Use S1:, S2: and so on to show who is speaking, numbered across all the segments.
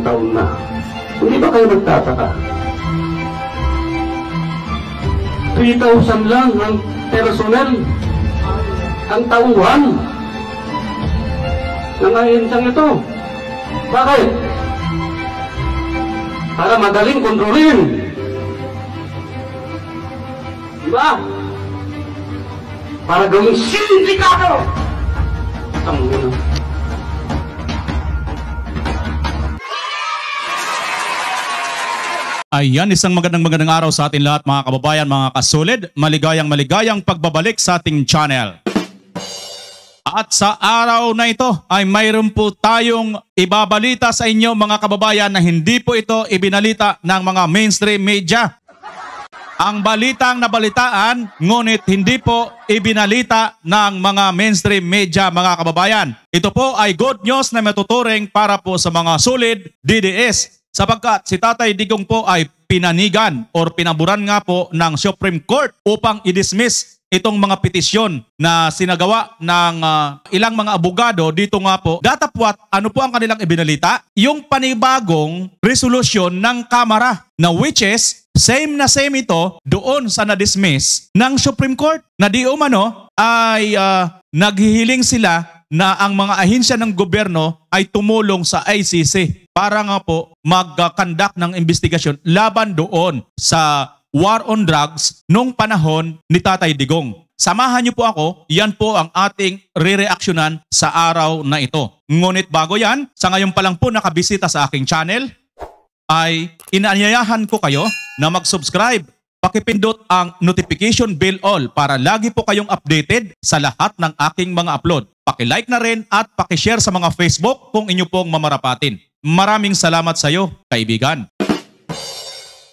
S1: taon na. Hindi ba kayo nagtataka? 3,000 lang ang personnel ang tauhan ng ahensang ito. Bakit? Para madaling kontrolin. Diba? Para gawing sindikato. Tangina.
S2: Ayan, isang magandang araw sa atin lahat mga kababayan, mga kasulid. Maligayang pagbabalik sa ating channel. At sa araw na ito ay mayroon po tayong ibabalita sa inyo mga kababayan na hindi po ito ibinalita ng mga mainstream media. Ang balitang nabalitaan, ngunit hindi po ibinalita ng mga mainstream media mga kababayan. Ito po ay good news na matuturing para po sa mga solid DDS. Sapagkat si Tatay Digong po ay pinanigan or pinaburan nga po ng Supreme Court upang i-dismiss itong mga petisyon na sinagawa ng ilang mga abogado dito nga po. Datapwat, ano po ang kanilang ibinalita? Yung panibagong resolusyon ng Kamara na which is same na same ito doon sa na-dismiss ng Supreme Court na di umano ay naghihiling sila na ang mga ahensya ng gobyerno ay tumulong sa ICC para nga po mag-conduct ng investigasyon laban doon sa war on drugs nung panahon ni Tatay Digong. Samahan niyo po ako, yan po ang ating re-reaksyonan sa araw na ito. Ngunit bago yan, sa ngayon pa lang po nakabisita sa aking channel, ay inaanyayahan ko kayo na mag-subscribe. Pakipindot ang notification bell all para lagi po kayong updated sa lahat ng aking mga upload. Paki-like na rin at paki-share sa mga Facebook kung inyo pong mamarapatin. Maraming salamat sa iyo, kaibigan.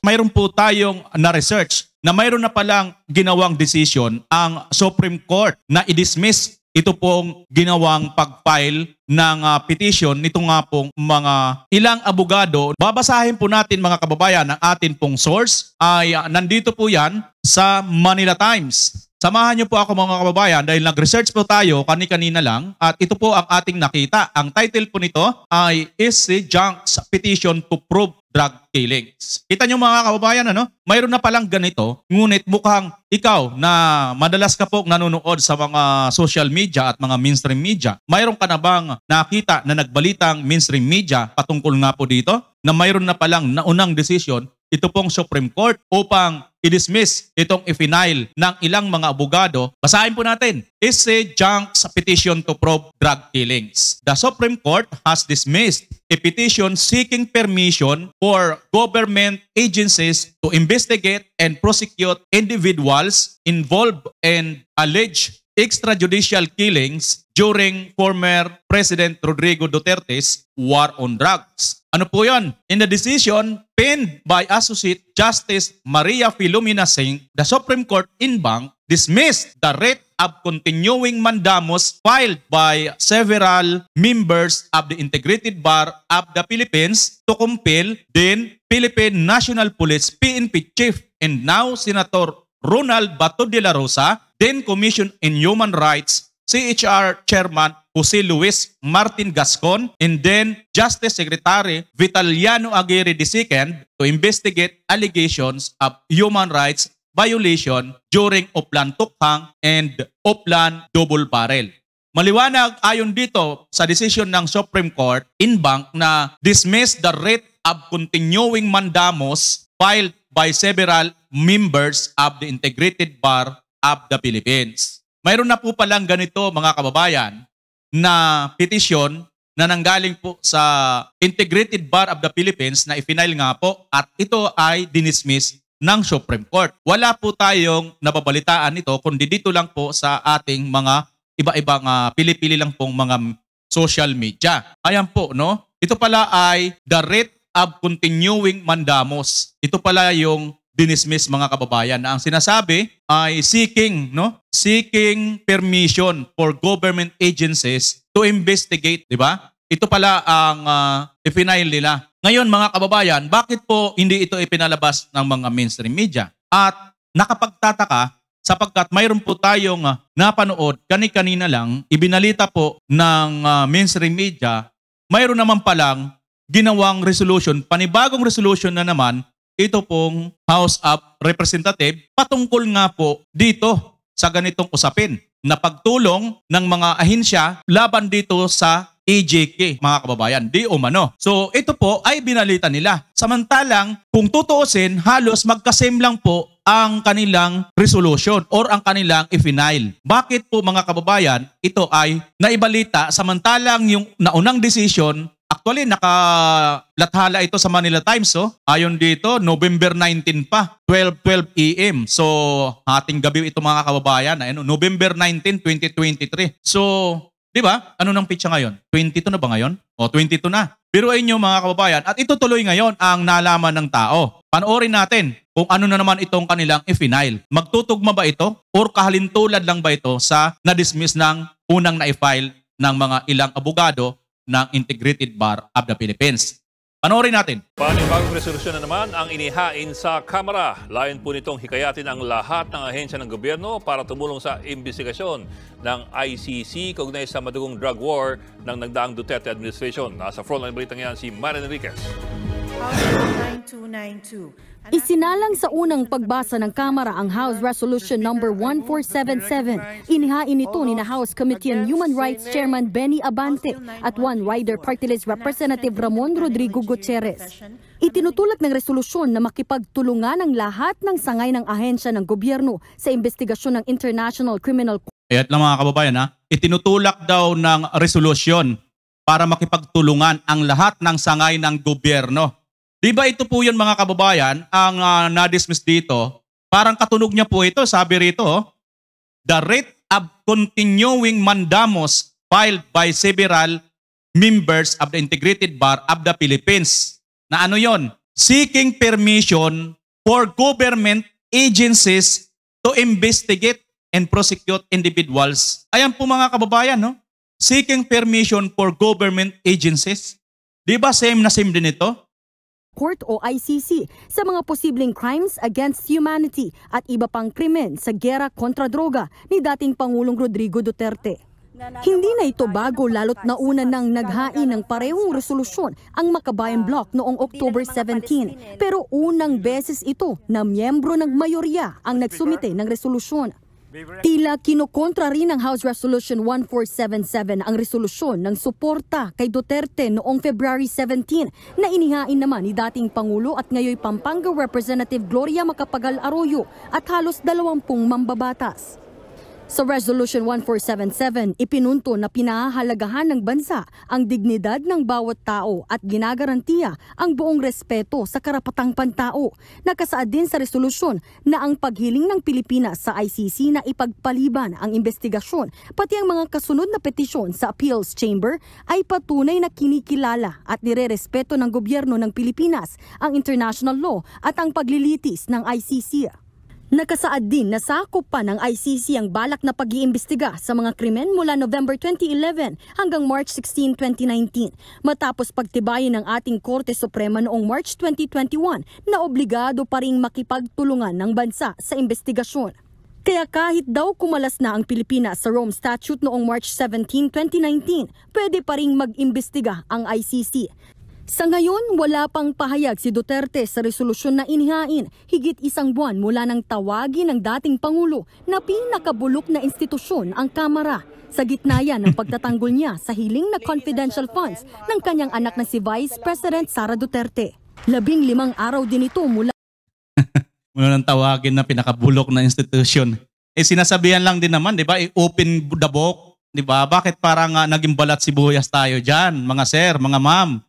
S2: Mayroon po tayong na-research na mayroon na palang ginawang decision ang Supreme Court na i-dismiss ito pong ginawang pag-file ng petition nito nga pong mga ilang abogado. Babasahin po natin mga kababayan ang atin pong source ay nandito po yan sa Manila Times. Samahan niyo po ako mga kababayan dahil nag-research po tayo kanina lang at ito po ang ating nakita. Ang title po nito ay SC Junk's Petition to Prove Drug Killings. Kita niyo mga kababayan, mayroon na palang ganito, ngunit mukhang ikaw na madalas ka po nanonood sa mga social media at mga mainstream media, mayroon ka na bang nakita na nagbalitang mainstream media patungkol nga po dito na mayroon na palang naunang decision ito pong Supreme Court upang i-dismiss itong i-final ng ilang mga abogado. Basahin po natin. SC Junk's Petition to Prove Drug Killings. The Supreme Court has dismissed a petition seeking permission for government agencies to investigate and prosecute individuals involved in alleged extrajudicial killings during former President Rodrigo Duterte's war on drugs. Ano po yon? In the decision penned by Associate Justice Maria Filomena Singh, the Supreme Court in banc dismissed the writ of continuing mandamus filed by several members of the Integrated Bar of the Philippines to compel then Philippine National Police PNP Chief and now Senator Ronald Bato de la Rosa, then Commission on Human Rights CHR Chairman Jose Luis Martin Gascon, and then Justice Secretary Vitaliano Aguirre II to investigate allegations of human rights violation during Oplan Tukhang and Oplan Double Barrel. Maliwanag ayon dito sa desisyon ng Supreme Court in banc na dismiss the writ of continuing mandamus filed by several members of the Integrated Bar of the Philippines. Mayroon na po palang ganito mga kababayan na petisyon na nanggaling po sa Integrated Bar of the Philippines na i-final nga po at ito ay dinismiss ng Supreme Court. Wala po tayong nababalitaan nito kundi dito lang po sa ating mga iba-ibang pili-pili lang pong mga social media. Ayan po, no? Ito pala ay the writ of continuing mandamus. Ito pala yung dinismiss mga kababayan na ang sinasabi ay seeking permission for government agencies to investigate, di ba? Ito pala ang i-final nila. Ngayon mga kababayan, bakit po hindi ito ipinalabas ng mga mainstream media? At nakapagtataka sapagkat mayroon po tayong napanood kanina lang, ibinalita po ng mainstream media, mayroon naman palang ginawang resolution, panibagong resolution na naman, ito pong House of Representative patungkol nga po dito sa ganitong usapin na pagtulong ng mga ahensya laban dito sa EJK, mga kababayan, di umano. So ito po ay binalita nila. Samantalang kung tutuusin, halos magkasame lang po ang kanilang resolution or ang kanilang i-final. Bakit po mga kababayan, ito ay naibalita samantalang yung naunang decision, actually nakalathala ito sa Manila Times, ayon dito, November 19 pa, 12 AM. So ating gabi ito mga kababayan, November 19, 2023. So di ba? Ano nang pitsa ngayon? 22 na ba ngayon? O 22 na. Biruin nyo mga kababayan at ito tuloy ngayon ang nalaman ng tao. Panoorin natin kung ano na naman itong kanilang i-final. Magtutugma ba ito or kahalintulad lang ba ito sa na-dismiss ng unang na-file ng mga ilang abogado ng Integrated Bar of the Philippines? Panoorin natin.
S3: Panibagong resolusyon na naman ang inihain sa Kamara. Layon po nitong hikayatin ang lahat ng ahensya ng gobyerno para tumulong sa investigasyon ng ICC kaugnay sa madugong drug war ng nagdaang Duterte administration. Nasa frontline balitang yan si Marian Enriquez.
S4: Isinalang sa unang pagbasa ng Kamara ang House Resolution number 1477. Inihain ito ni na House Committee on Human Rights Chairman Benny Abante at One Rider Party List Representative Ramon Rodrigo Gutierrez. Itinutulak ng resolusyon na makipagtulungan ang lahat ng sangay ng ahensya ng gobyerno sa investigasyon ng International Criminal Court.
S2: Ayat lang mga kababayan, itinutulak daw ng resolusyon para makipagtulungan ang lahat ng sangay ng gobyerno. Di ba ito po yun mga kababayan, ang na-dismiss dito, parang katunog niya po ito, sabi rito, the writ of continuing mandamus filed by several members of the Integrated Bar of the Philippines. Na ano yon? Seeking permission for government agencies to investigate and prosecute individuals. Ayan po mga kababayan, seeking permission for government agencies. Di ba same na same din ito?
S4: Court o ICC sa mga posibleng crimes against humanity at iba pang krimen sa gera kontra droga ni dating Pangulong Rodrigo Duterte. Hindi na ito bago lalo't nauna nang naghain ng parehong resolusyon ang Makabayan Bloc noong October 17. Pero unang beses ito na miyembro ng mayorya ang nagsumite ng resolusyon. Tila kinukontra rin ng House Resolution 1477 ang resolusyon ng suporta kay Duterte noong February 17 na inihain naman ni dating Pangulo at ngayoy Pampanga Representative Gloria Macapagal Arroyo at halos 20 mambabatas. Sa Resolution 1477, ipinunto na pinahahalagahan ng bansa ang dignidad ng bawat tao at ginagarantiya ang buong respeto sa karapatang pantao. Nakasaad din sa resolusyon na ang paghiling ng Pilipinas sa ICC na ipagpaliban ang investigasyon pati ang mga kasunod na petisyon sa Appeals Chamber ay patunay na kinikilala at nirerespeto ng gobyerno ng Pilipinas ang international law at ang paglilitis ng ICC. Nakasaad din na sakop pa ng ICC ang balak na pag-iimbestiga sa mga krimen mula November 2011 hanggang March 16, 2019 matapos pagtibayin ng ating Korte Suprema noong March 2021 na obligado pa ring makipagtulungan ng bansa sa investigasyon. Kaya kahit daw kumalas na ang Pilipinas sa Rome Statute noong March 17, 2019, pwede pa ring mag-imbestiga ang ICC. Sa ngayon, wala pang pahayag si Duterte sa resolusyon na inihain higit isang buwan mula nang tawagin ng dating Pangulo na pinakabulok na institusyon ang Kamara. Sa gitna yan ng pagtatanggol niya sa hiling na confidential funds ng kanyang anak na si Vice President Sara Duterte. 15 araw din ito mula
S2: Mula nang tawagin na pinakabulok na institusyon. Sinasabihan lang din naman, di ba, open the book. Di ba? Bakit parang naging balat sibuyas tayo dyan, mga sir, mga ma'am?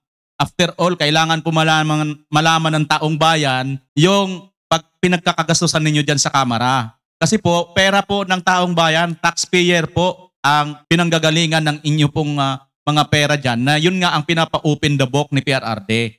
S2: After all, kailangan po malaman ng taong bayan yung pinagkakagastusan ninyo dyan sa Kamara. Kasi po, pera po ng taong bayan, taxpayer po ang pinanggagalingan ng inyo pong mga pera dyan na yun nga ang pinapa-open the book ni PRRD.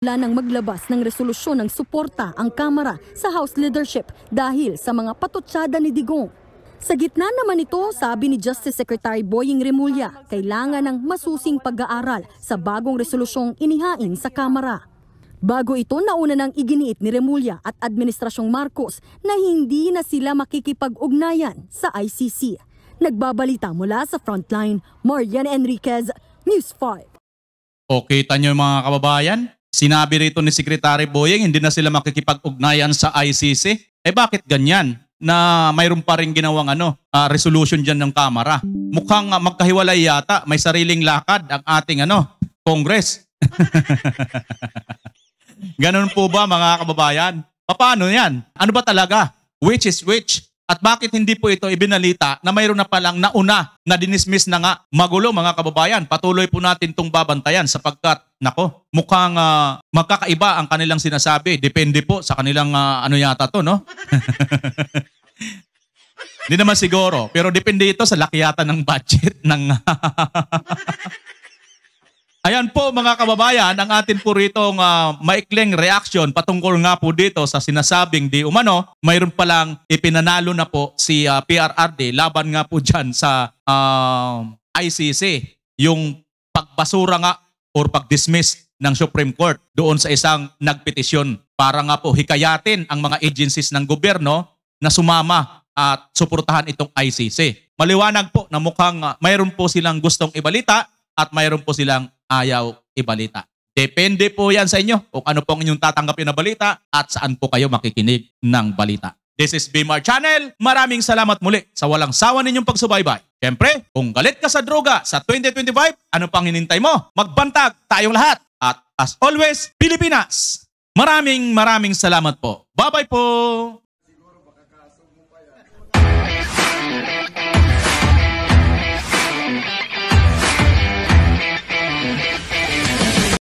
S4: Wala nang maglabas ng resolusyon ng suporta ang Kamara sa House leadership dahil sa mga patutsada ni Digong. Sa gitna naman ito, sabi ni Justice Secretary Boying Remulla, kailangan ng masusing pag-aaral sa bagong resolusyong inihain sa Kamara. Bago ito, nauna nang iginiit ni Remulla at Administrasyong Marcos na hindi na sila makikipag-ugnayan sa ICC. Nagbabalita mula sa Frontline, Marian Enriquez, News 5.
S2: O kita nyo mga kababayan, sinabi rito ni Secretary Boyeng, hindi na sila makikipag-ugnayan sa ICC. Eh bakit ganyan? Na mayroon pa rin ginawang resolution dyan ng Kamara. Mukhang magkahiwalay yata, may sariling lakad ang ating Congress. Ganun po ba mga kababayan? Paano yan? Ano ba talaga? Which is which? At bakit hindi po ito ibinalita na mayroon na palang nauna na dinismiss na nga? Magulo mga kababayan, patuloy po natin itong babantayan sapagkat, nako, mukhang magkakaiba ang kanilang sinasabi. Depende po sa kanilang yata to, no? Hindi naman siguro, pero depende ito sa laki yata ng budget ng... Ayan po mga kababayan, ang atin po ritong maikling reaction patungkol nga po dito sa sinasabing di umano, mayroon palang ipinanalo na po si PRRD laban nga po dyan sa ICC. Yung pagbasura nga or pag-dismiss ng Supreme Court doon sa isang nagpetisyon para nga po hikayatin ang mga agencies ng gobyerno na sumama at suportahan itong ICC. Maliwanag po na mukhang mayroon po silang gustong ibalita at mayroon po silang ayaw ibalita. Depende po yan sa inyo kung ano pong inyong tatanggapin na balita at saan po kayo makikinig ng balita. This is BMR Channel. Maraming salamat muli sa walang sawa ninyong pagsubaybay. Siyempre, kung galit ka sa droga sa 2025, ano pang hinintay mo? Magbantag tayong lahat. At as always, Pilipinas! Maraming salamat po. Bye-bye po!